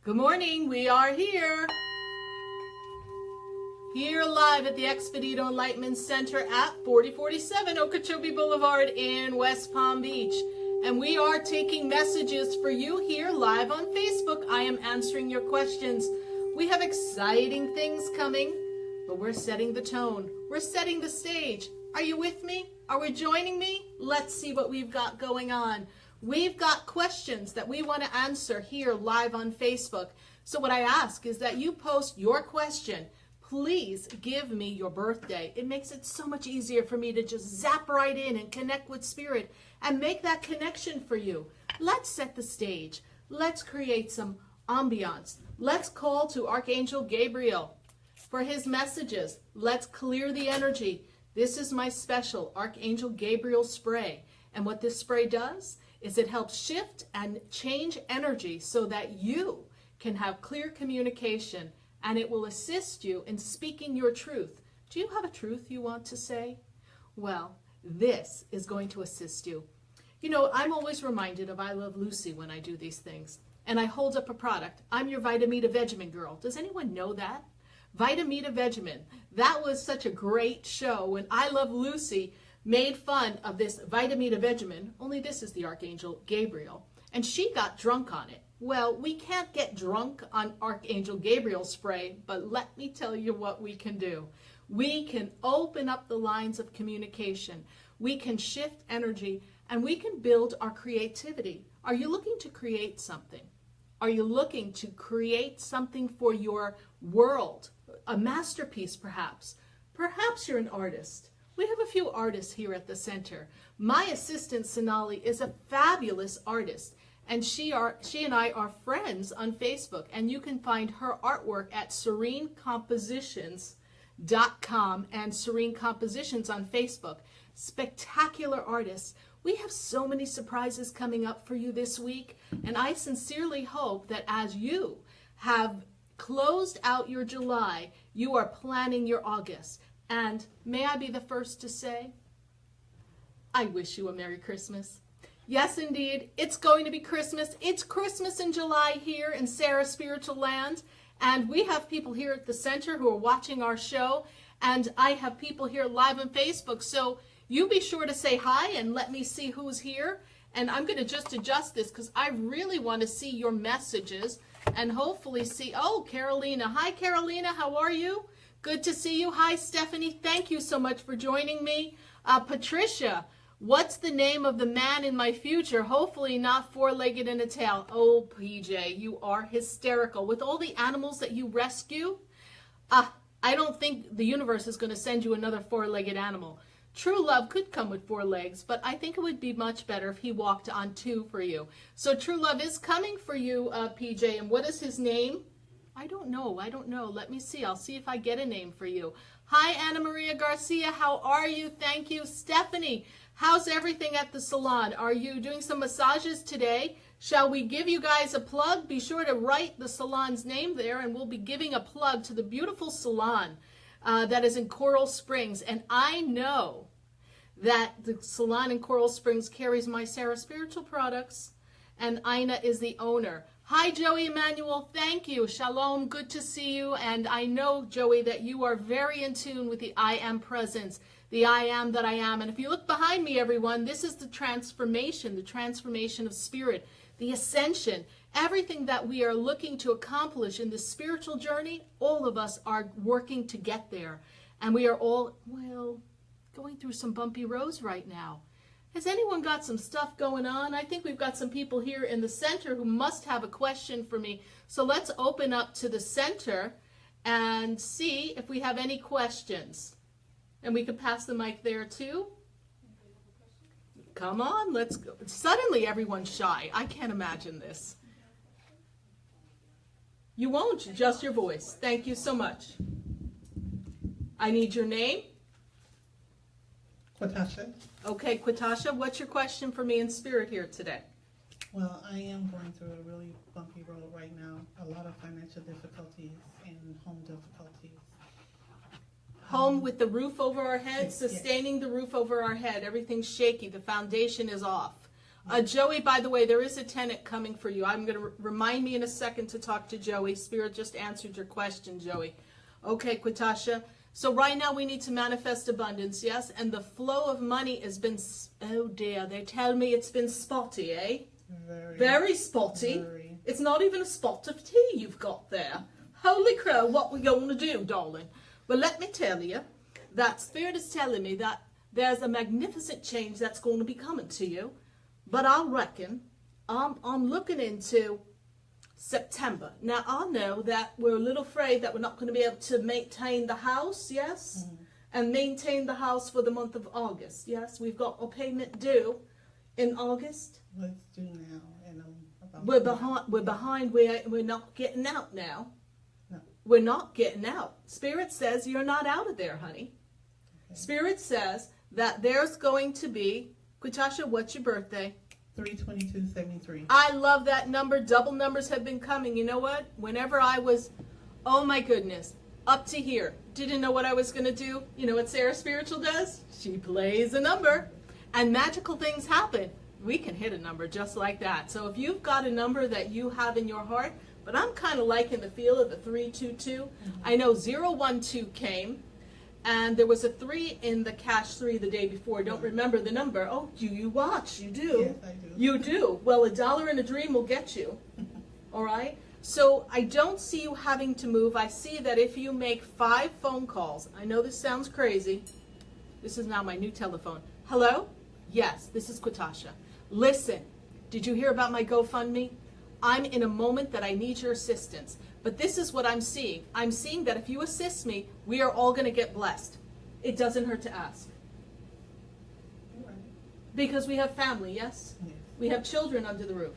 Good morning, we are here live at the Expedito Enlightenment Center at 4047 Okeechobee Boulevard in West Palm Beach. And we are taking messages for you here live on Facebook. I am answering your questions. We have exciting things coming, but we're setting the tone. We're setting the stage. Are you with me? Are we joining me? Let's see what we've got going on. We've got questions that we want to answer here live on Facebook. So what I ask is that you post your question. Please give me your birthday. It makes it so much easier for me to just zap right in and connect with Spirit and make that connection for you. Let's set the stage. Let's create some ambiance. Let's call to Archangel Gabriel for his messages. Let's clear the energy. This is my special Archangel Gabriel spray. And what this spray does is it helps shift and change energy so that you can have clear communication, and it will assist you in speaking your truth. Do you have a truth you want to say? Well, this is going to assist you. You know, I'm always reminded of I Love Lucy when I do these things, and I hold up a product. I'm your Vitamita Vegemin girl. Does anyone know that? Vitamita Vegemin. That was such a great show when I Love Lucy made fun of this Vitamita Vegemin, only this is the Archangel Gabriel, and she got drunk on it. Well, we can't get drunk on Archangel Gabriel spray, but let me tell you what we can do. We can open up the lines of communication. We can shift energy, and we can build our creativity. Are you looking to create something? Are you looking to create something for your world? A masterpiece, perhaps? Perhaps you're an artist. We have a few artists here at the center. My assistant, Sonali, is a fabulous artist, and she and I are friends on Facebook, and you can find her artwork at serenecompositions.com and Serene Compositions on Facebook. Spectacular artists. We have so many surprises coming up for you this week, and I sincerely hope that as you have closed out your July, you are planning your August. And may I be the first to say, I wish you a Merry Christmas. Yes, indeed, it's going to be Christmas. It's Christmas in July here in SarahSpiritual land. And we have people here at the center who are watching our show. And I have people here live on Facebook. So you be sure to say hi and let me see who's here. And I'm going to just adjust this because I really want to see your messages and hopefully see, oh, Carolina. Hi, Carolina. How are you? Good to see you. Hi, Stephanie. Thank you so much for joining me. Patricia, what's the name of the man in my future? Hopefully not four-legged and a tail. Oh, PJ, you are hysterical. With all the animals that you rescue, I don't think the universe is going to send you another four-legged animal. True love could come with four legs, but I think it would be much better if he walked on two for you. So true love is coming for you, PJ. And what is his name? I don't know. Let me see. I'll see if I get a name for you. Hi, Ana Maria Garcia. How are you? Thank you. Stephanie, how's everything at the salon? Are you doing some massages today? Shall we give you guys a plug? Be sure to write the salon's name there, and we'll be giving a plug to the beautiful salon that is in Coral Springs. And I know that the salon in Coral Springs carries my SarahSpiritual products, and Ina is the owner. Hi, Joey Emmanuel. Thank you. Shalom. Good to see you. And I know, Joey, that you are very in tune with the I Am presence, the I Am that I Am. And if you look behind me, everyone, this is the transformation of spirit, the ascension, everything that we are looking to accomplish in this spiritual journey. All of us are working to get there. And we are all, well, going through some bumpy roads right now. Has anyone got some stuff going on? I think we've got some people here in the center who must have a question for me. So let's open up to the center and see if we have any questions. And we can pass the mic there too. Come on, let's go. Suddenly everyone's shy. I can't imagine this. You won't, just your voice. Thank you so much. I need your name. Quatasha. Okay, Quatasha, what's your question for me in spirit here today? Well, I am going through a really bumpy road right now. A lot of financial difficulties and home difficulties. Home with the roof over our head, sustaining the roof over our head. Everything's shaky. The foundation is off. Joey, by the way, there is a tenant coming for you. I'm going to remind me in a second to talk to Joey. Spirit just answered your question, Joey. Okay, Quitasha. So right now we need to manifest abundance, yes? And the flow of money has been, oh dear, they tell me it's been spotty, eh? Very spotty. Very. It's not even a spot of tea you've got there. Holy crow, what we going to do, darling? Well, let me tell you that Spirit is telling me that there's a magnificent change that's going to be coming to you. But I reckon I'm looking into September. Now, I know that we're a little afraid that we're not going to be able to maintain the house, yes? Mm-hmm. And maintain the house for the month of August, yes? We've got a payment due in August. Well, it's due now. And we're behind. We're not getting out now. No. We're not getting out. Spirit says you're not out of there, honey. Okay. Spirit says that there's going to be, Quitasha, what's your birthday? 3/22/73. I love that number. Double numbers have been coming. You know what? Whenever I was, oh my goodness, up to here, didn't know what I was going to do. You know what SarahSpiritual does? She plays a number and magical things happen. We can hit a number just like that. So if you've got a number that you have in your heart, but I'm kind of liking the feel of the 322. I know 012 came. And there was a 3 in the cash 3 the day before. Don't remember the number. Oh, do you watch? You do. Yes, I do. You do. Well, $1 in a dream will get you. All right? So I don't see you having to move. I see that if you make 5 phone calls. I know this sounds crazy. This is now my new telephone. Hello? Yes, this is Quitasha. Listen, did you hear about my GoFundMe? I'm in a moment that I need your assistance. But this is what I'm seeing. I'm seeing that if you assist me, we are all going to get blessed. It doesn't hurt to ask. Right. Because we have family, yes? Yes. We have children under the roof.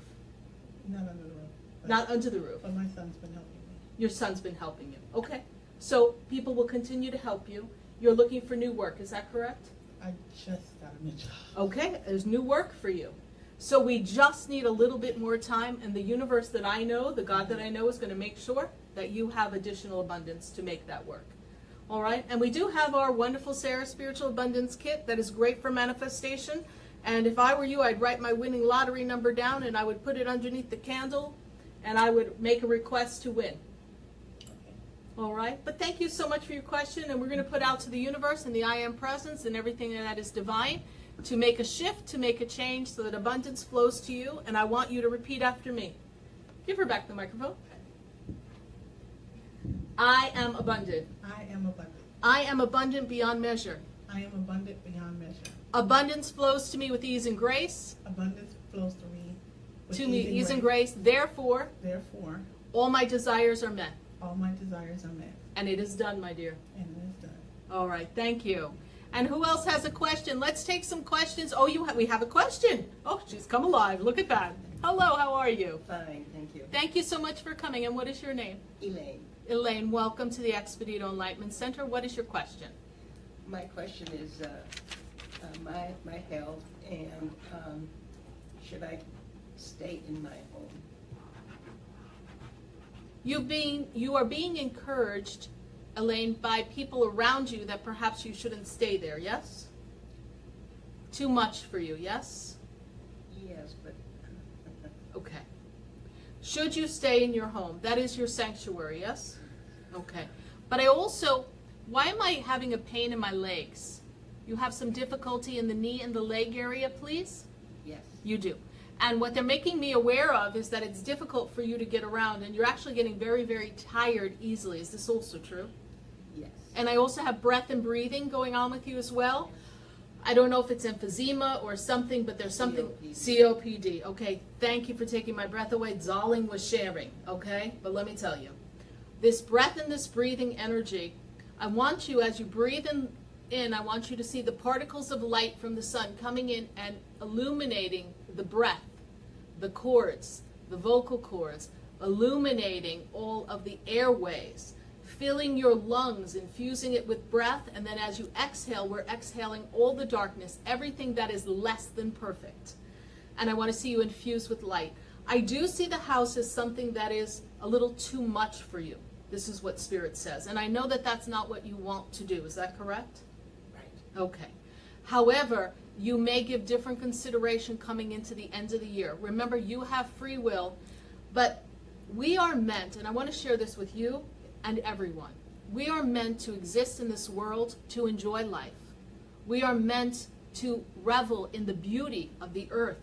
Not under the roof. Not under the roof. But my son's been helping me. Your son's been helping you. Okay. So people will continue to help you. You're looking for new work. Is that correct? I just got a new job. Okay. There's new work for you. So we just need a little bit more time, and the universe that I know, the God that I know, is going to make sure that you have additional abundance to make that work. All right? And we do have our wonderful SarahSpiritual Abundance Kit that is great for manifestation. And if I were you, I'd write my winning lottery number down, and I would put it underneath the candle, and I would make a request to win. All right? But thank you so much for your question, and we're going to put out to the universe and the I Am Presence and everything that is divine to make a shift, to make a change so that abundance flows to you. And I want you to repeat after me. Give her back the microphone. I am abundant. I am abundant. I am abundant beyond measure. I am abundant beyond measure. Abundance flows to me with ease and grace. Abundance flows to me with ease and grace. Therefore, all my desires are met. All my desires are met. And it is done, my dear. And it is done. All right. Thank you. And who else has a question? Let's take some questions. Oh, we have a question. Oh, she's come alive. Look at that. Hello, how are you? Fine, thank you. Thank you so much for coming. And what is your name? Elaine. Elaine, welcome to the Expedito Enlightenment Center. What is your question? My question is my health, and should I stay in my home? You are being encouraged, Elaine, by people around you that perhaps you shouldn't stay there, yes? Too much for you, yes? Yes, but... Okay. Should you stay in your home? That is your sanctuary, yes? Okay. But I also, why am I having a pain in my legs? You have some difficulty in the knee and the leg area, please? Yes. You do. And what they're making me aware of is that it's difficult for you to get around, and you're actually getting very, very tired easily. Is this also true? Yes. And I also have breath and breathing going on with you as well. I don't know if it's emphysema or something, but there's something. COPD. Okay, thank you for taking my breath away. Zolling was sharing, okay? But let me tell you, this breath and this breathing energy, I want you, as you breathe in, I want you to see the particles of light from the sun coming in and illuminating the breath, the cords, the vocal cords, illuminating all of the airways, filling your lungs, infusing it with breath, and then as you exhale, we're exhaling all the darkness, everything that is less than perfect. And I want to see you infused with light. I do see the house as something that is a little too much for you. This is what Spirit says. And I know that that's not what you want to do. Is that correct? Right. Okay. However, You may give different consideration coming into the end of the year. Remember, you have free will, but we are meant, and I want to share this with you and everyone, we are meant to exist in this world to enjoy life. We are meant to revel in the beauty of the earth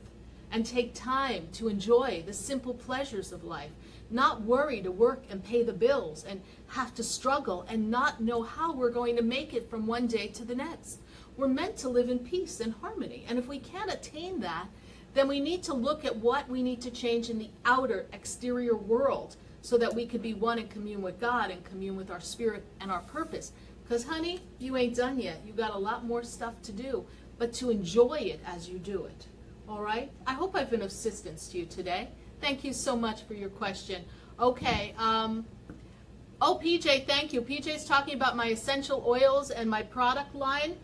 and take time to enjoy the simple pleasures of life, not worry to work and pay the bills and have to struggle and not know how we're going to make it from one day to the next. We're meant to live in peace and harmony, and if we can't attain that, then we need to look at what we need to change in the outer exterior world so that we could be one and commune with God and commune with our spirit and our purpose. Because honey, you ain't done yet. You got a lot more stuff to do, but to enjoy it as you do it. All right? I hope I've been of assistance to you today. Thank you so much for your question. Okay. Oh, PJ, thank you. PJ's talking about my essential oils and my product line.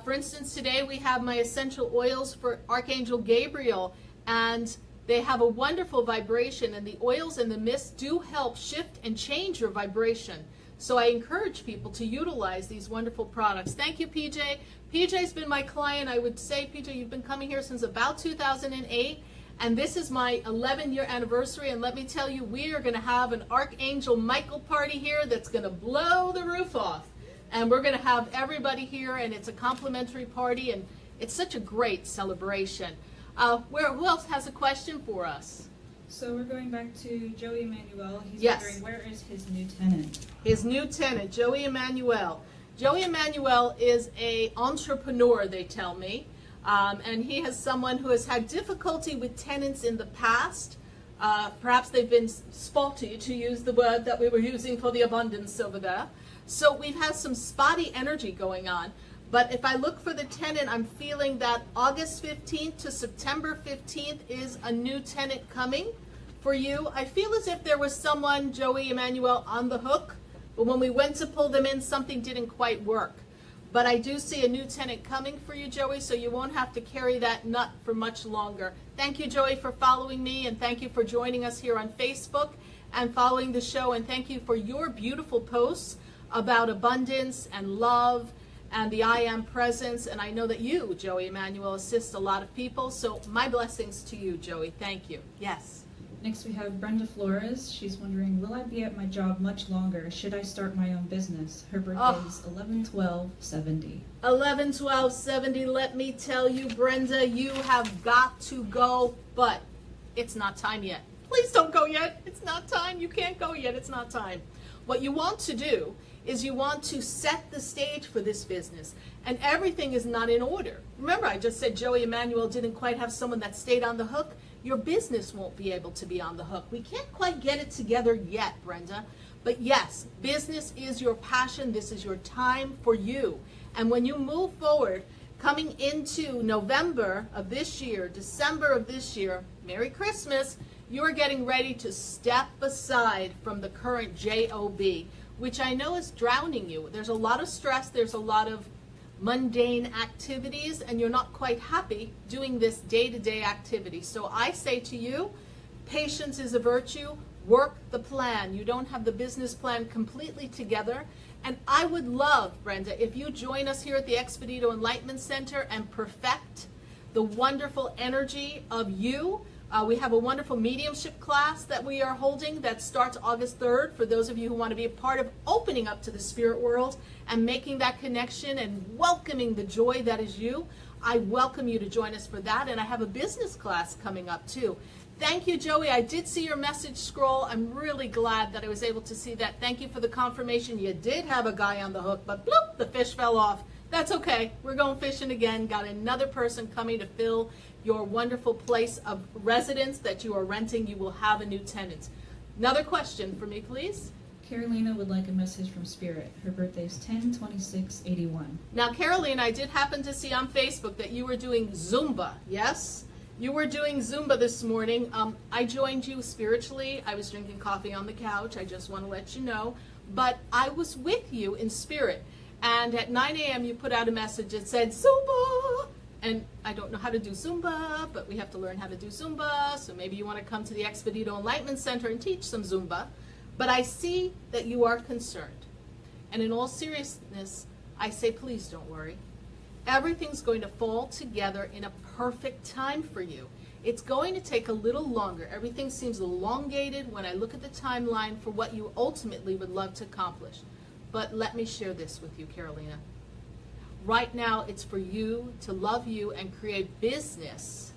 For instance, today we have my essential oils for Archangel Gabriel, and they have a wonderful vibration, and the oils and the mists do help shift and change your vibration. So I encourage people to utilize these wonderful products. Thank you, PJ. PJ's been my client. I would say, PJ, you've been coming here since about 2008, and this is my 11-year anniversary, and let me tell you, we are going to have an Archangel Michael party here that's going to blow the roof off. And we're going to have everybody here, and it's a complimentary party, and it's such a great celebration. Who else has a question for us? So we're going back to Joey Emmanuel. He's Yes. wondering, where is his new tenant? His new tenant, Joey Emmanuel. Joey Emmanuel is an entrepreneur, they tell me, and he has someone who has had difficulty with tenants in the past. Perhaps they've been spotty, to use the word that we were using for the abundance over there. So we've had some spotty energy going on. But if I look for the tenant, I'm feeling that August 15th to September 15th is a new tenant coming for you. I feel as if there was someone, Joey Emmanuel, on the hook. But when we went to pull them in, something didn't quite work. But I do see a new tenant coming for you, Joey, so you won't have to carry that nut for much longer. Thank you, Joey, for following me, and thank you for joining us here on Facebook and following the show. And thank you for your beautiful posts about abundance and love and the I Am presence. And I know that you, Joey Emmanuel, assist a lot of people. So my blessings to you, Joey. Thank you. Yes. Next we have Brenda Florence. She's wondering, will I be at my job much longer? Should I start my own business? Her birthday is 11/12/70. 11/12/70. Let me tell you, Brenda, you have got to go, but it's not time yet. Please don't go yet. It's not time. You can't go yet. It's not time. What you want to do is you want to set the stage for this business, and everything is not in order. Remember, I just said Joey Emmanuel didn't quite have someone that stayed on the hook. Your business won't be able to be on the hook. We can't quite get it together yet, Brenda. But yes, business is your passion. This is your time for you. And when you move forward, coming into November of this year, December of this year, Merry Christmas, you're getting ready to step aside from the current job, which I know is drowning you. There's a lot of stress, there's a lot of mundane activities, and you're not quite happy doing this day-to-day activity. So I say to you, patience is a virtue. Work the plan. You don't have the business plan completely together. And I would love, Brenda, if you join us here at the Expedito Enlightenment Center and perfect the wonderful energy of you. We have a wonderful mediumship class that we are holding that starts August 3rd for those of you who want to be a part of opening up to the spirit world and making that connection and welcoming the joy that is you. I welcome you to join us for that. And I have a business class coming up too. Thank you, Joey. I did see your message scroll. I'm really glad that I was able to see that. Thank you for the confirmation. You did have a guy on the hook, but bloop, the fish fell off. That's okay. We're going fishing again. Got another person coming to fill your wonderful place of residence that you are renting. You will have a new tenant. Another question for me, please. Carolina would like a message from Spirit. Her birthday is 10/26/81. Now, Carolina, I did happen to see on Facebook that you were doing Zumba, yes? You were doing Zumba this morning. I joined you spiritually. I was drinking coffee on the couch. I just want to let you know. But I was with you in spirit. And at 9 a.m. you put out a message that said, Zumba! And I don't know how to do Zumba, but we have to learn how to do Zumba. So maybe you want to come to the Expedito Enlightenment Center and teach some Zumba. But I see that you are concerned. And in all seriousness, I say, please don't worry. Everything's going to fall together in a perfect time for you. It's going to take a little longer. Everything seems elongated when I look at the timeline for what you ultimately would love to accomplish. But let me share this with you, Carolina. Right now, it's for you to love you and create business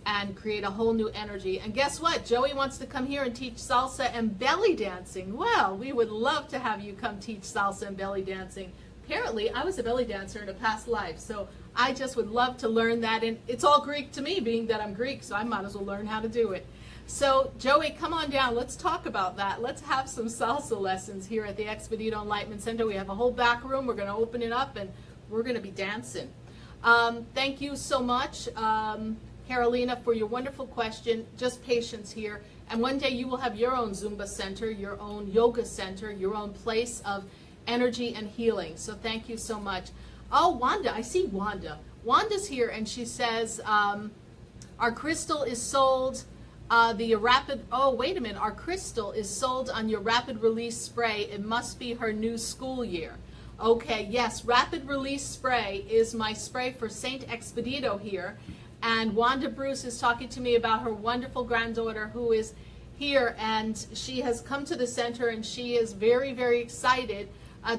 and create a whole new energy. And guess what? Joey wants to come here and teach salsa and belly dancing. Well, we would love to have you come teach salsa and belly dancing. Apparently, I was a belly dancer in a past life, so I just would love to learn that. And it's all Greek to me, being that I'm Greek, so I might as well learn how to do it. So, Joey, come on down. Let's talk about that. Let's have some salsa lessons here at the Expedito Enlightenment Center. We have a whole back room. We're going to open it up, and we're going to be dancing. Thank you so much, Carolina, for your wonderful question. Just patience here. And one day you will have your own Zumba center, your own yoga center, your own place of energy and healing. So thank you so much. Oh, Wanda, I see Wanda. Wanda's here, and she says, our crystal is sold, oh, wait a minute, our crystal is sold on your rapid release spray. It must be her new school year. Okay, yes, rapid release spray is my spray for Saint Expedito here. And Wanda Bruce is talking to me about her wonderful granddaughter who is here, and she has come to the center, and she is very, very excited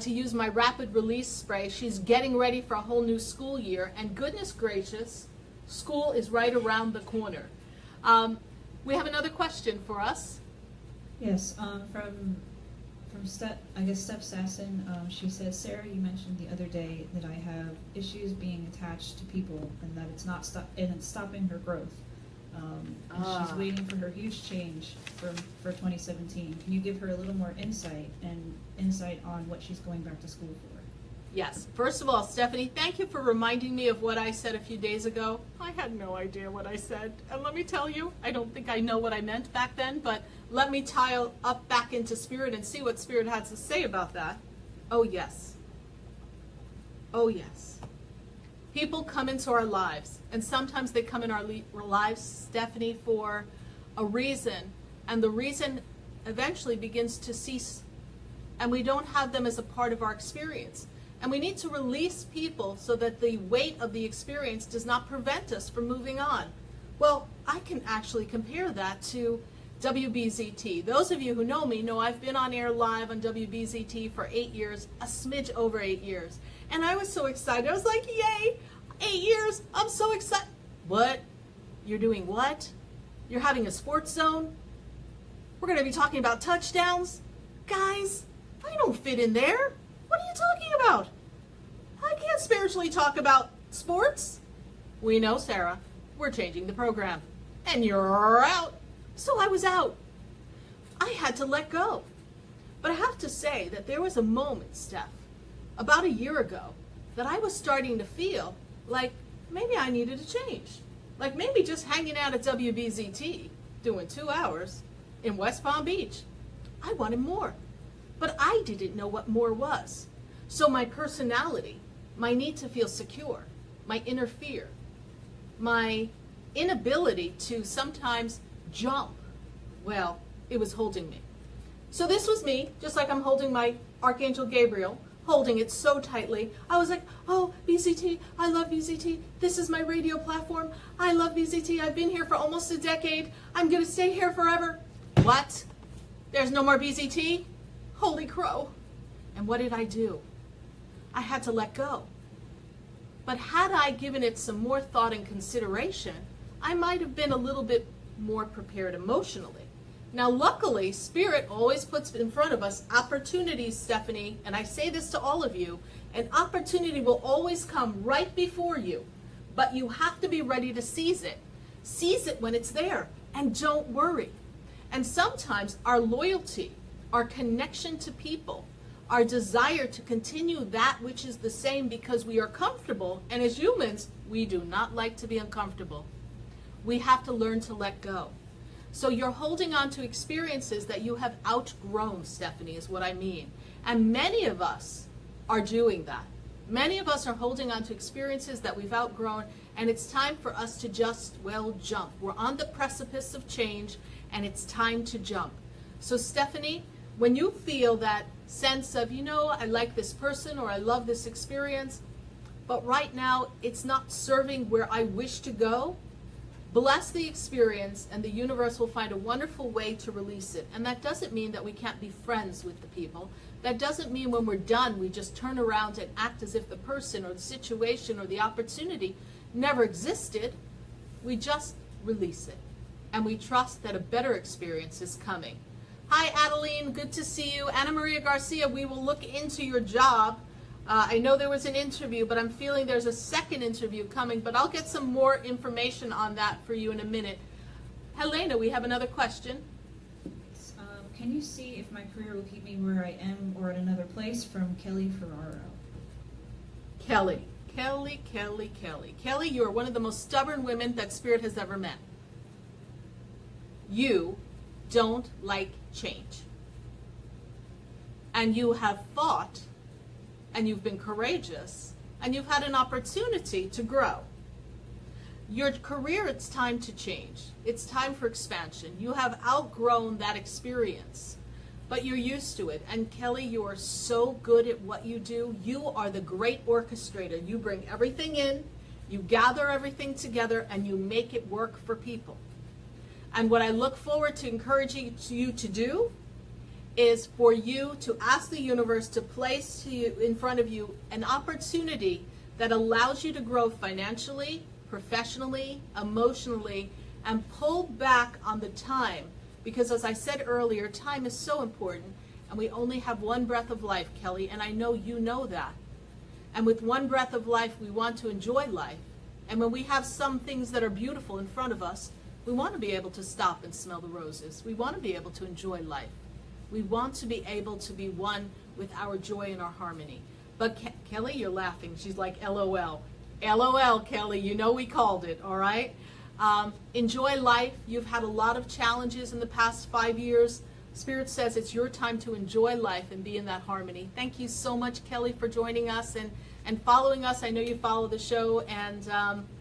to use my rapid release spray. She's getting ready for a whole new school year, and goodness gracious, school is right around the corner. We have another question for us. Yes, from Steph Sasson. She says, Sarah, you mentioned the other day that I have issues being attached to people, and that it's it's stopping her growth. And she's waiting for her huge change for 2017. Can you give her a little more insight on what she's going back to school for? Yes. First of all, Stephanie, thank you for reminding me of what I said a few days ago. I had no idea what I said. And let me tell you, I don't think I know what I meant back then, but let me tile up back into Spirit and see what Spirit has to say about that. Oh, yes. Oh, yes. People come into our lives, and sometimes they come in our lives, Stephanie, for a reason, and the reason eventually begins to cease, and we don't have them as a part of our experience. And we need to release people so that the weight of the experience does not prevent us from moving on. Well, I can actually compare that to WBZT. Those of you who know me know I've been on air live on WBZT for 8 years, a smidge over 8 years. And I was so excited. I was like, yay, 8 years, I'm so excited. What? You're doing what? You're having a sports zone? We're going to be talking about touchdowns? Guys, I don't fit in there. What are you talking about? I can't spiritually talk about sports. We know, Sarah. We're changing the program. And you're out. So I was out. I had to let go. But I have to say that there was a moment, Steph, about a year ago, that I was starting to feel like maybe I needed to change. Like maybe just hanging out at WBZT, doing 2 hours in West Palm Beach. I wanted more. But I didn't know what more was. So my personality, my need to feel secure, my inner fear, my inability to sometimes jump, well, it was holding me. So this was me, just like I'm holding my Archangel Gabriel, holding it so tightly. I was like, oh, BZT, I love BZT. This is my radio platform. I love BZT. I've been here for almost a decade. I'm going to stay here forever. What? There's no more BZT? Holy crow. And what did I do? I had to let go. But had I given it some more thought and consideration, I might have been a little bit more prepared emotionally. Now, luckily, Spirit always puts in front of us opportunities, Stephanie, and I say this to all of you, an opportunity will always come right before you, but you have to be ready to seize it. Seize it when it's there, and don't worry. And sometimes our loyalty, our connection to people, our desire to continue that which is the same because we are comfortable, and as humans, we do not like to be uncomfortable. We have to learn to let go. So you're holding on to experiences that you have outgrown, Stephanie, is what I mean. And many of us are doing that. Many of us are holding on to experiences that we've outgrown, and it's time for us to just, well, jump. We're on the precipice of change, and it's time to jump. So Stephanie, when you feel that sense of, you know, I like this person or I love this experience, but right now it's not serving where I wish to go, bless the experience, and the universe will find a wonderful way to release it. And that doesn't mean that we can't be friends with the people. That doesn't mean when we're done, we just turn around and act as if the person or the situation or the opportunity never existed. We just release it. And we trust that a better experience is coming. Hi, Adeline. Good to see you. Ana Maria Garcia, we will look into your job. I know there was an interview, but I'm feeling there's a second interview coming, but I'll get some more information on that for you in a minute. Helena, we have another question. Can you see if my career will keep me where I am or at another place? From Kelly Ferraro. Kelly. Kelly, Kelly, Kelly. Kelly, you are one of the most stubborn women that Spirit has ever met. You don't like change. And you have fought, and you've been courageous, and you've had an opportunity to grow. Your career, it's time to change. It's time for expansion. You have outgrown that experience, but you're used to it. And Kelly, you are so good at what you do. You are the great orchestrator. You bring everything in, you gather everything together, and you make it work for people. And what I look forward to encouraging you to do is for you to ask the universe to place to you, in front of you, an opportunity that allows you to grow financially, professionally, emotionally, and pull back on the time. Because as I said earlier, time is so important, and we only have one breath of life, Kelly, and I know you know that. And with one breath of life, we want to enjoy life. And when we have some things that are beautiful in front of us, we want to be able to stop and smell the roses. We want to be able to enjoy life. We want to be able to be one with our joy and our harmony. But Kelly, you're laughing. She's like, LOL. LOL, Kelly, you know we called it, all right? Enjoy life. You've had a lot of challenges in the past 5 years. Spirit says it's your time to enjoy life and be in that harmony. Thank you so much, Kelly, for joining us and following us. I know you follow the show, and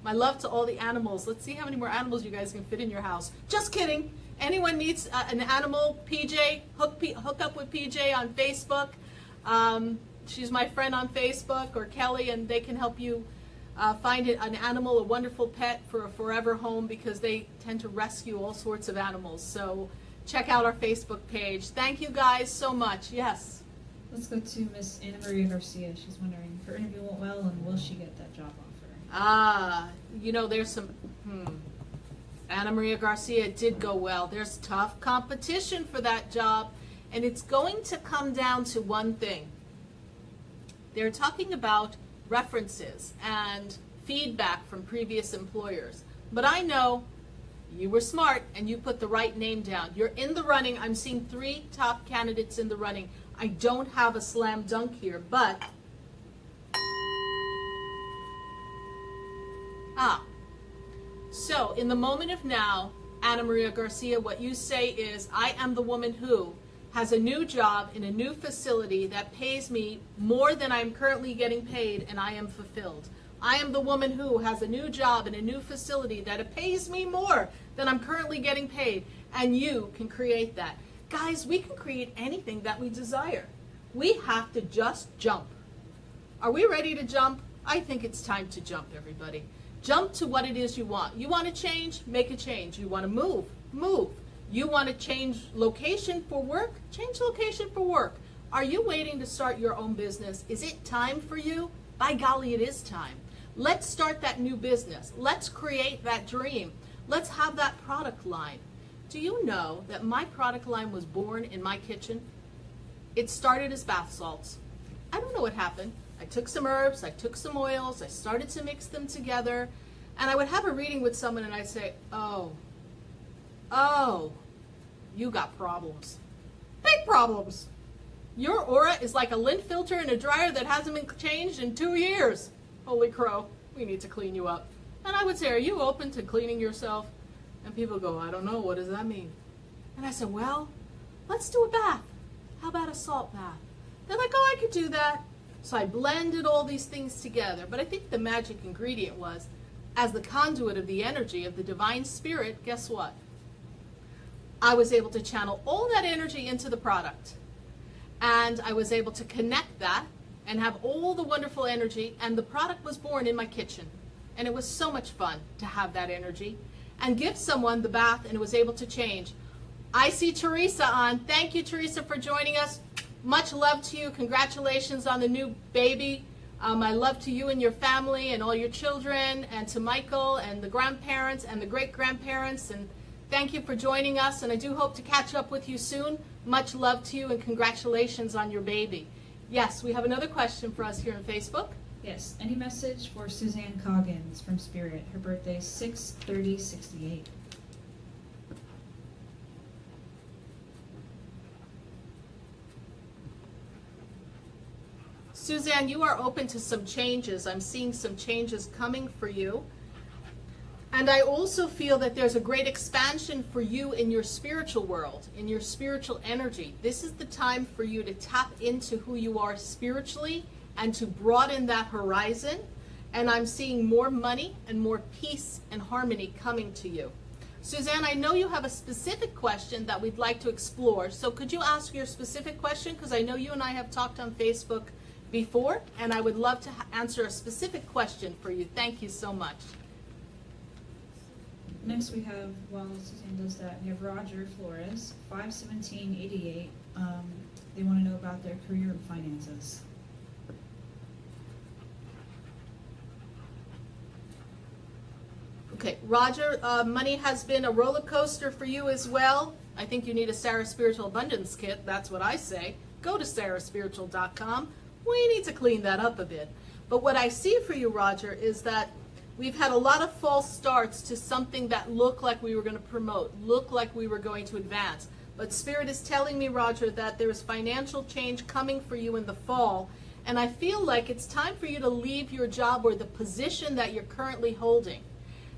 my love to all the animals. Let's see how many more animals you guys can fit in your house. Just kidding. Anyone needs an animal, PJ, hook up with PJ on Facebook. She's my friend on Facebook, or Kelly, and they can help you find an animal, a wonderful pet for a forever home, because they tend to rescue all sorts of animals. So check out our Facebook page. Thank you guys so much. Yes? Let's go to Miss Ana Maria Garcia. She's wondering if her interview went well and will she get that job offer? You know, there's some... Ana Maria Garcia, it did go well. There's tough competition for that job, and it's going to come down to one thing. They're talking about references and feedback from previous employers. But I know you were smart and you put the right name down. You're in the running. I'm seeing 3 top candidates in the running. I don't have a slam dunk here, but... So, in the moment of now, Ana Maria Garcia, what you say is, I am the woman who has a new job in a new facility that pays me more than I'm currently getting paid, and I am fulfilled. I am the woman who has a new job in a new facility that pays me more than I'm currently getting paid, and you can create that. Guys, we can create anything that we desire. We have to just jump. Are we ready to jump? I think it's time to jump, everybody. Jump to what it is you want. You want to change? Make a change. You want to move? Move. You want to change location for work? Change location for work. Are you waiting to start your own business? Is it time for you? By golly, it is time. Let's start that new business. Let's create that dream. Let's have that product line. Do you know that my product line was born in my kitchen? It started as bath salts. I don't know what happened. I took some herbs, I took some oils, I started to mix them together, and I would have a reading with someone and I'd say, oh, you got problems. Big problems. Your aura is like a lint filter in a dryer that hasn't been changed in 2 years. Holy crow, we need to clean you up. And I would say, are you open to cleaning yourself? And people go, I don't know, what does that mean? And I said, well, let's do a bath. How about a salt bath? They're like, oh, I could do that. So I blended all these things together. But I think the magic ingredient was, as the conduit of the energy of the divine spirit, guess what? I was able to channel all that energy into the product. And I was able to connect that and have all the wonderful energy, and the product was born in my kitchen. And it was so much fun to have that energy and give someone the bath, and it was able to change. I see Teresa on. Thank you, Teresa, for joining us. Much love to you. Congratulations on the new baby. I love to you and your family and all your children, and to Michael and the grandparents and the great-grandparents. And thank you for joining us, and I do hope to catch up with you soon. Much love to you, and congratulations on your baby. Yes, we have another question for us here on Facebook. Yes, any message for Suzanne Coggins from Spirit? Her birthday is 6/30/68. Suzanne, you are open to some changes. I'm seeing some changes coming for you. And I also feel that there's a great expansion for you in your spiritual world, in your spiritual energy. This is the time for you to tap into who you are spiritually and to broaden that horizon. And I'm seeing more money and more peace and harmony coming to you. Suzanne, I know you have a specific question that we'd like to explore. So could you ask your specific question? Because I know you and I have talked on Facebook before, and I would love to answer a specific question for you. Thank you so much. Next we have, while Suzanne does that, we have Roger Flores, 5/17/88. They want to know about their career and finances. Okay, Roger, money has been a roller coaster for you as well. I think you need a Sarah Spiritual Abundance Kit. That's what I say. Go to SarahSpiritual.com. We need to clean that up a bit. But what I see for you, Roger, is that we've had a lot of false starts to something that looked like we were going to promote, looked like we were going to advance. But Spirit is telling me, Roger, that there's financial change coming for you in the fall. And I feel like it's time for you to leave your job or the position that you're currently holding.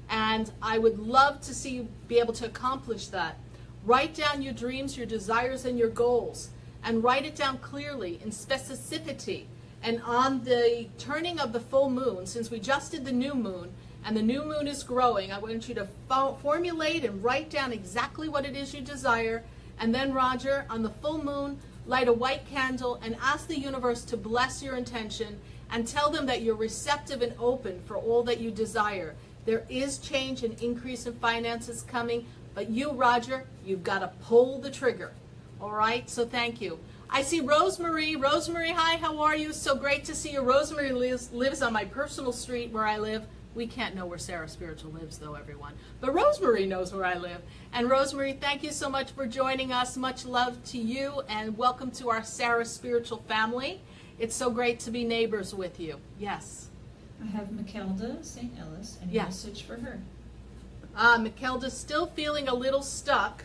And I would love to see you be able to accomplish that. Write down your dreams, your desires, and your goals. And write it down clearly in specificity. And on the turning of the full moon, since we just did the new moon, and the new moon is growing, I want you to formulate and write down exactly what it is you desire. And then, Roger, on the full moon, light a white candle and ask the universe to bless your intention and tell them that you're receptive and open for all that you desire. There is change and increase in finances coming, but you, Roger, you've got to pull the trigger. All right? So thank you. I see Rosemary. Rosemary, hi, how are you? So great to see you. Rosemary lives on my personal street where I live. We can't know where Sarah Spiritual lives, though, everyone. But Rosemary knows where I live. And Rosemary, thank you so much for joining us. Much love to you, and welcome to our Sarah Spiritual family. It's so great to be neighbors with you. Yes. I have Makelda St. Ellis, and a Yes. message for her. Makelda's still feeling a little stuck,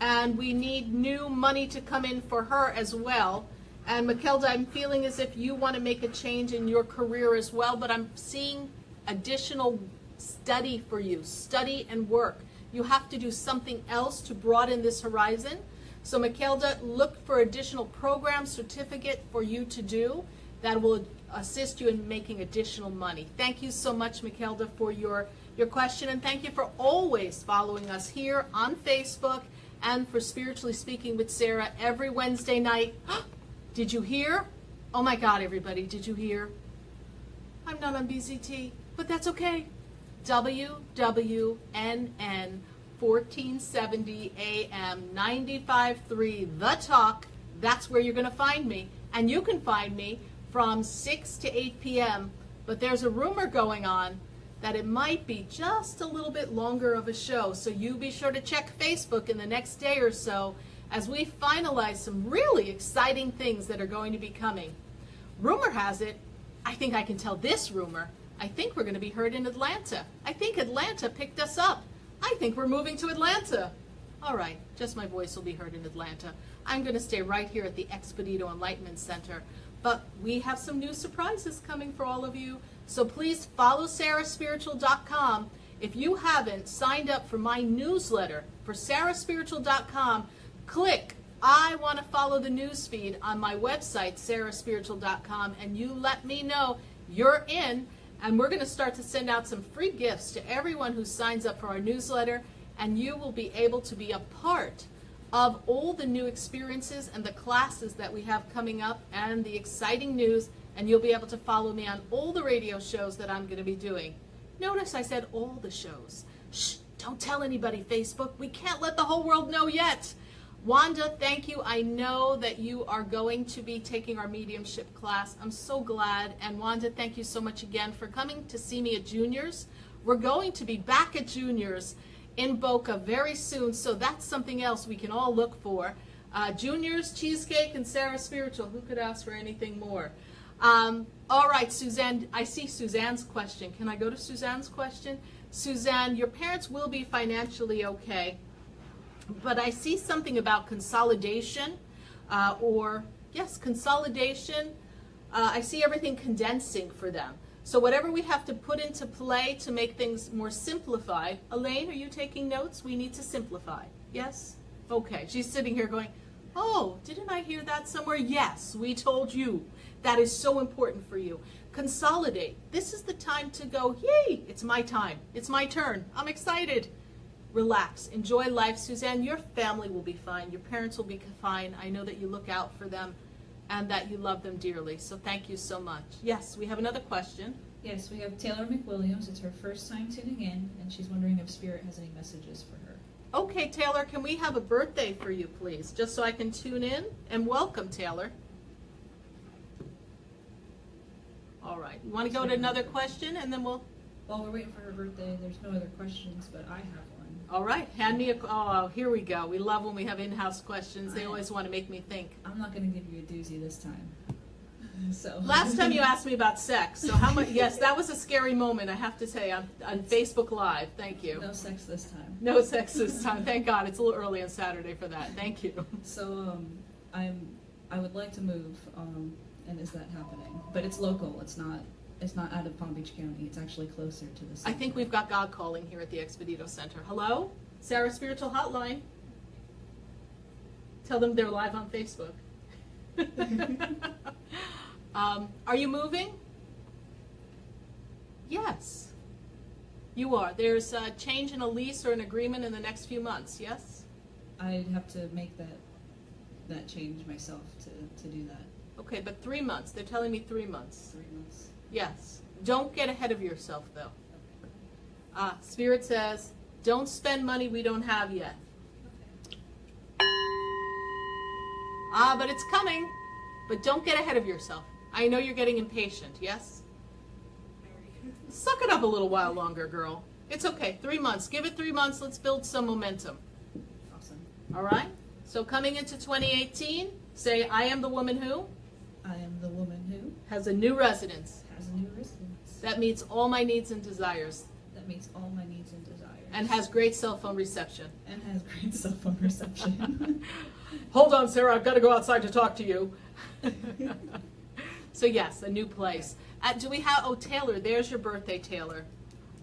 and we need new money to come in for her as well. And Makelda, I'm feeling as if you want to make a change in your career as well, but I'm seeing additional study for you, study and work. You have to do something else to broaden this horizon. So Makelda, look for additional program certificate for you to do that will assist you in making additional money. Thank you so much, Makelda, for your question, and thank you for always following us here on Facebook and for Spiritually Speaking with Sarah every Wednesday night. Did you hear? Oh my God, everybody, did you hear? I'm not on BZT, but that's okay. WWNN 1470 AM 95.3 The Talk. That's where you're going to find me. And you can find me from 6 to 8 p.m. But there's a rumor going on that it might be just a little bit longer of a show. So you be sure to check Facebook in the next day or so as we finalize some really exciting things that are going to be coming. Rumor has it, I think I can tell this rumor, I think we're going to be heard in Atlanta. I think Atlanta picked us up. I think we're moving to Atlanta. All right, just my voice will be heard in Atlanta. I'm going to stay right here at the Expedito Enlightenment Center. But we have some new surprises coming for all of you. So please follow SarahSpiritual.com. If you haven't signed up for my newsletter for SarahSpiritual.com, click I want to follow the news feed on my website, SarahSpiritual.com, and you let me know you're in. And we're going to start to send out some free gifts to everyone who signs up for our newsletter, and you will be able to be a part of all the new experiences and the classes that we have coming up and the exciting news, and you'll be able to follow me on all the radio shows that I'm going to be doing. Notice I said all the shows. Shh, don't tell anybody, Facebook. We can't let the whole world know yet. Wanda, thank you. I know that you are going to be taking our mediumship class. I'm so glad. And Wanda, thank you so much again for coming to see me at Juniors. We're going to be back at Juniors in Boca very soon, so that's something else we can all look for. Juniors, cheesecake, and SarahSpiritual. Who could ask for anything more? All right, Suzanne, I see Suzanne's question. Can I go to Suzanne's question? Suzanne, your parents will be financially okay, but I see something about consolidation, consolidation. I see everything condensing for them. So whatever we have to put into play to make things more simplified. Elaine, are you taking notes? We need to simplify. Yes? Okay. She's sitting here going, oh, didn't I hear that somewhere? Yes, we told you. That is so important for you. Consolidate. This is the time to go, yay, it's my time. It's my turn. I'm excited. Relax. Enjoy life. Suzanne, your family will be fine. Your parents will be fine. I know that you look out for them and that you love them dearly. So thank you so much. Yes, we have another question. Yes, we have Taylor McWilliams. It's her first time tuning in, and she's wondering if Spirit has any messages for her. Okay, Taylor, can we have a birthday for you, please, just so I can tune in? And welcome, Taylor. All right. You want to go to another question, and then we'll... While we're waiting for her birthday, there's no other questions, but I have one. All right. Hand me a... Oh, here we go. We love when we have in-house questions. They always want to make me think. I'm not going to give you a doozy this time. So last time you asked me about sex, so how much? Yes, that was a scary moment, I have to say, on Facebook Live. Thank you. No sex this time. No sex this time. Thank God. It's a little early on Saturday for that. Thank you. So I would like to move, and is that happening? But it's local. It's not out of Palm Beach County. It's actually closer to the center. I think we've got God calling here at the Expedito Center. Hello? SarahSpiritual Hotline. Tell them they're live on Facebook. Are you moving? Yes, you are. There's a change in a lease or an agreement in the next few months, yes? I'd have to make that change myself to do that. Okay, but 3 months. They're telling me 3 months. 3 months. Yes. Don't get ahead of yourself, though. Spirit says, don't spend money we don't have yet. But it's coming. But don't get ahead of yourself. I know you're getting impatient, yes? Suck it up a little while longer, girl. It's okay. 3 months. Give it 3 months. Let's build some momentum. Awesome. All right? So coming into 2018, say, I am the woman who? I am the woman who? Has a new residence. Has a new residence. That meets all my needs and desires. That meets all my needs and desires. And has great cell phone reception. And has great cell phone reception. Hold on, Sarah. I've got to go outside to talk to you. So yes, a new place. Do we have, oh, Taylor, there's your birthday, Taylor.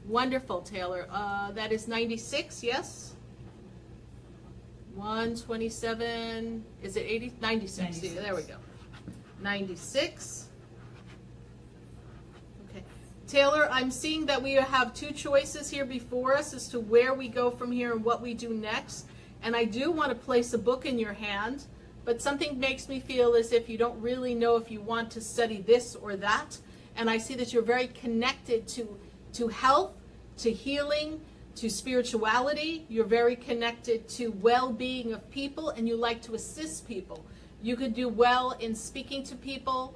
Wonderful, Taylor. That is 96, yes? 127, is it 80? 96. 96. There we go. 96. Okay. Taylor, I'm seeing that we have 2 choices here before us as to where we go from here and what we do next. And I do want to place a book in your hand, but something makes me feel as if you don't really know if you want to study this or that. And I see that you're very connected to health, to healing, to spirituality. You're very connected to well-being of people, and you like to assist people. You could do well in speaking to people,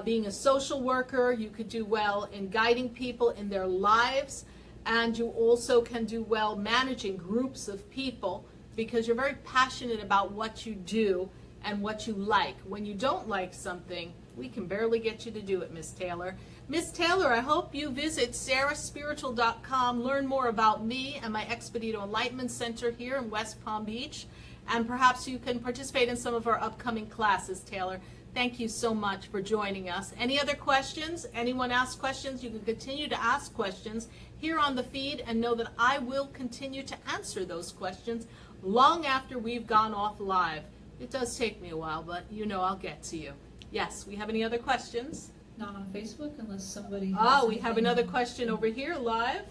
being a social worker. You could do well in guiding people in their lives, and you also can do well managing groups of people, because you're very passionate about what you do and what you like. When you don't like something, we can barely get you to do it, Miss Taylor. Miss Taylor, I hope you visit SarahSpiritual.com, learn more about me and my Expedito Enlightenment Center here in West Palm Beach, and perhaps you can participate in some of our upcoming classes, Taylor. Thank you so much for joining us. Any other questions? Anyone ask questions? You can continue to ask questions here on the feed, and know that I will continue to answer those questions long after we've gone off live. It does take me a while, but you know I'll get to you. Yes, we have any other questions? Not on Facebook, unless somebody has Oh, we have something. another question over here live.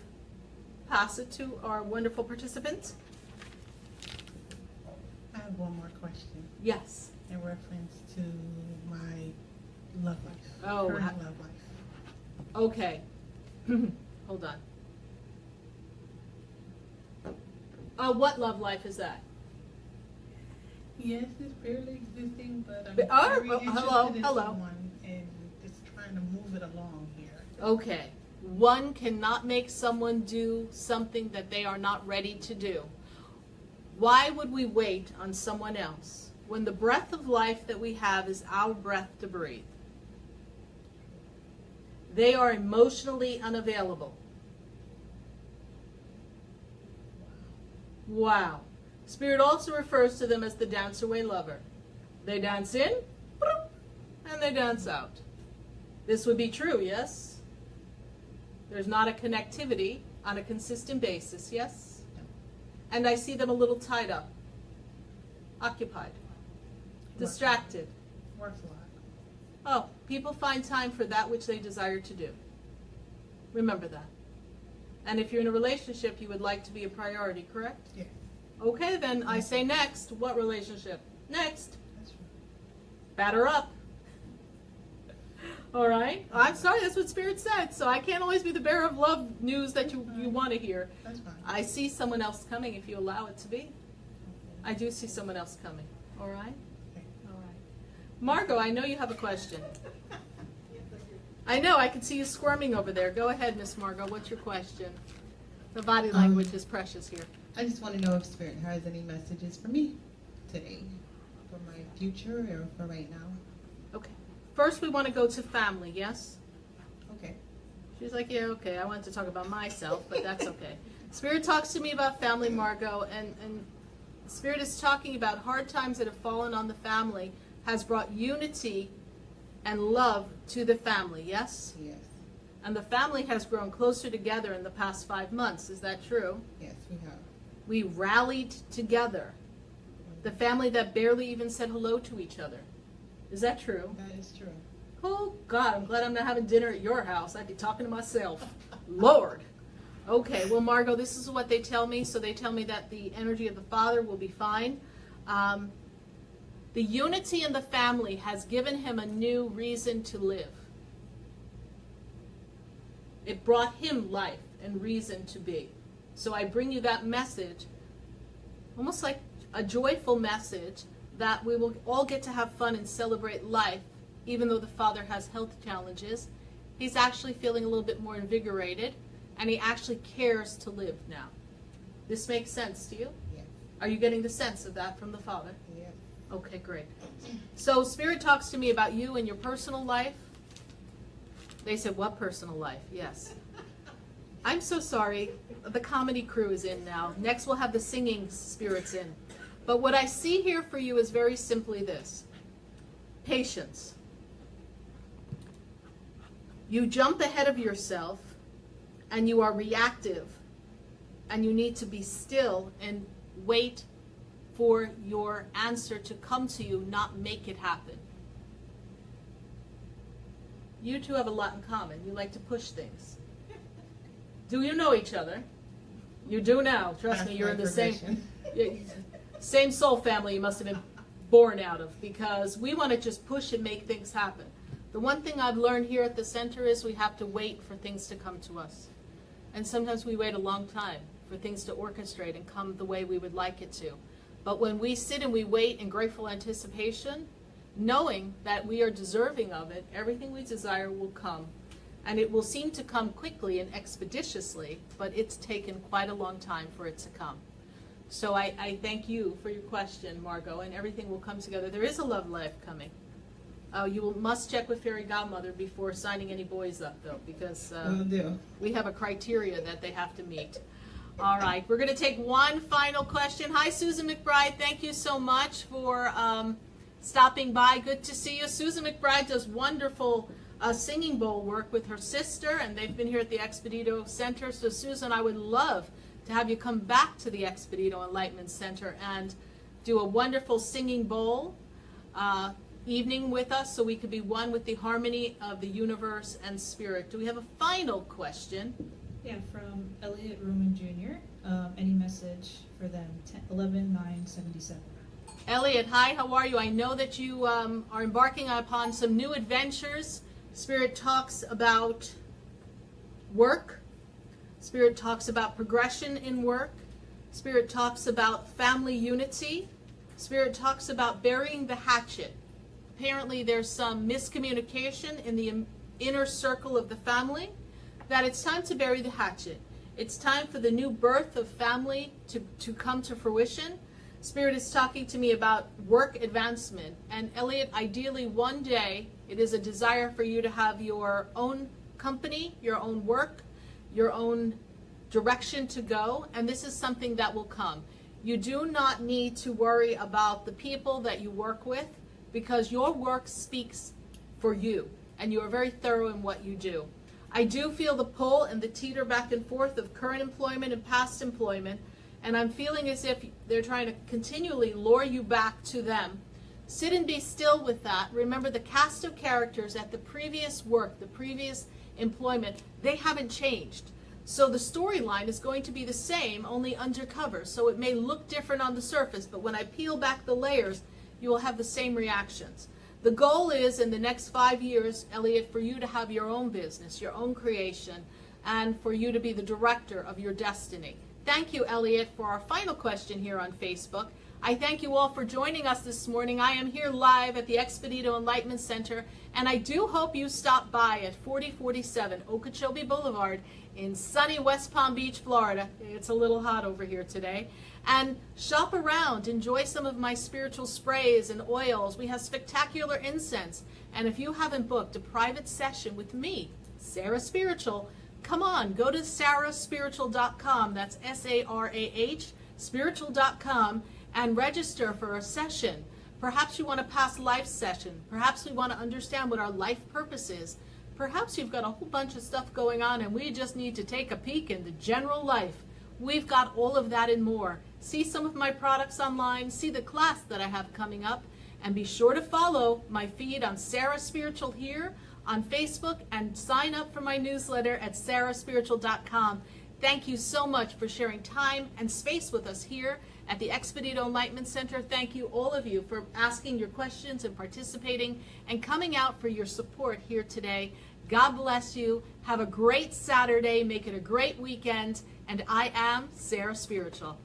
Pass it to our wonderful participant. I have one more question Yes. in reference to my love life, Oh, current love life. Okay. Hold on. What love life is that? Yes, it's barely existing, but I'm But- very oh, interested in hello. someone and just trying to move it along here. Okay. One cannot make someone do something that they are not ready to do. Why would we wait on someone else when the breath of life that we have is our breath to breathe? They are emotionally unavailable. Wow. Spirit also refers to them as the dance away lover. They dance in, and they dance out. This would be true, yes? There's not a connectivity on a consistent basis, yes? And I see them a little tied up, occupied, distracted. Works a lot. Oh, people find time for that which they desire to do. Remember that. And if you're in a relationship, you would like to be a priority, correct? Yes, Okay, then I say next. What relationship? Next. that's true. Batter up. All right? I'm sorry, that's what Spirit said. So I can't always be the bearer of love news that you want to hear. That's fine. I see someone else coming if you allow it to be. I do see someone else coming. All right? Okay. All right. Margot, I know you have a question. I know, I can see you squirming over there. Go ahead, Miss Margot. What's your question? The body language is precious here. I just want to know if Spirit has any messages for me today, for my future or for right now. Okay. First, we want to go to family, yes? Okay. She's like, yeah, okay. I wanted to talk about myself, but that's okay. Spirit talks to me about family, Margot, and Spirit is talking about hard times that have fallen on the family has brought unity and love to the family, yes? Yes. And the family has grown closer together in the past 5 months. Is that true? Yes, we have. We rallied together. The family that barely even said hello to each other. Is that true? That is true. Oh, God, I'm glad I'm not having dinner at your house. I'd be talking to myself. Lord. Okay, well, Margot, this is what they tell me. So they tell me that the energy of the Father will be fine. The unity in the family has given him a new reason to live. It brought him life and reason to be. So I bring you that message, almost like a joyful message, that we will all get to have fun and celebrate life, even though the Father has health challenges. He's actually feeling a little bit more invigorated, and he actually cares to live now. This makes sense to you? Yes. Are you getting the sense of that from the Father? Yes. Okay, great. So Spirit talks to me about you and your personal life. They said, what personal life? Yes. I'm so sorry. The comedy crew is in now. Next we'll have the singing spirits in. But what I see here for you is very simply this. Patience. You jump ahead of yourself and you are reactive, and you need to be still and wait for your answer to come to you, not make it happen. You two have a lot in common. You like to push things. Do you know each other? You do now. Trust That's me, you're my in the profession. same soul family you must have been born out of, because we want to just push and make things happen. The one thing I've learned here at the center is we have to wait for things to come to us. And sometimes we wait a long time for things to orchestrate and come the way we would like it to. But when we sit and we wait in grateful anticipation, knowing that we are deserving of it, everything we desire will come. And it will seem to come quickly and expeditiously, but it's taken quite a long time for it to come. So I thank you for your question, Margot, and everything will come together. There is a love life coming. You must check with Fairy Godmother before signing any boys up, though, because Will do. we have a criteria that they have to meet. All right, we're going to take one final question. Hi, Susan McBride. Thank you so much for stopping by. Good to see you. Susan McBride does wonderful singing bowl work with her sister, and they've been here at the Expedito Center. So, Susan, I would love to have you come back to the Expedito Enlightenment Center and do a wonderful singing bowl evening with us, so we could be one with the harmony of the universe and spirit. Do we have a final question? Yeah, from Elliot Ruman Jr. Any message for them? 11/9/77. Elliot, hi, how are you? I know that you are embarking upon some new adventures. Spirit talks about work. Spirit talks about progression in work. Spirit talks about family unity. Spirit talks about burying the hatchet. Apparently there's some miscommunication in the inner circle of the family, that it's time to bury the hatchet. It's time for the new birth of family to come to fruition. Spirit is talking to me about work advancement. And Elliot, ideally one day, it is a desire for you to have your own company, your own work, your own direction to go. And this is something that will come. You do not need to worry about the people that you work with, because your work speaks for you. And you are very thorough in what you do. I do feel the pull and the teeter back and forth of current employment and past employment. And I'm feeling as if they're trying to continually lure you back to them. Sit and be still with that. Remember, the cast of characters at the previous work, the previous employment, they haven't changed. So the storyline is going to be the same, only undercover. So it may look different on the surface, but when I peel back the layers, you will have the same reactions. The goal is, in the next 5 years, Elliot, for you to have your own business, your own creation, and for you to be the director of your destiny. Thank you, Elliot, for our final question here on Facebook. I thank you all for joining us this morning. I am here live at the Expedito Enlightenment Center, and I do hope you stop by at 4047 Okeechobee Boulevard in sunny West Palm Beach, Florida. It's a little hot over here today. And shop around, enjoy some of my spiritual sprays and oils. We have spectacular incense. And if you haven't booked a private session with me, Sarah Spiritual, come on, go to SarahSpiritual.com. That's SARAH, spiritual.com, and register for a session. Perhaps you want a past life session. Perhaps we want to understand what our life purpose is. Perhaps you've got a whole bunch of stuff going on and we just need to take a peek into general life. We've got all of that and more. See some of my products online, see the class that I have coming up, and be sure to follow my feed on Sarah Spiritual here on Facebook, and sign up for my newsletter at SarahSpiritual.com. Thank you so much for sharing time and space with us here at the Expedito Enlightenment Center. Thank you, all of you, for asking your questions and participating and coming out for your support here today. God bless you. Have a great Saturday. Make it a great weekend. And I am Sarah Spiritual.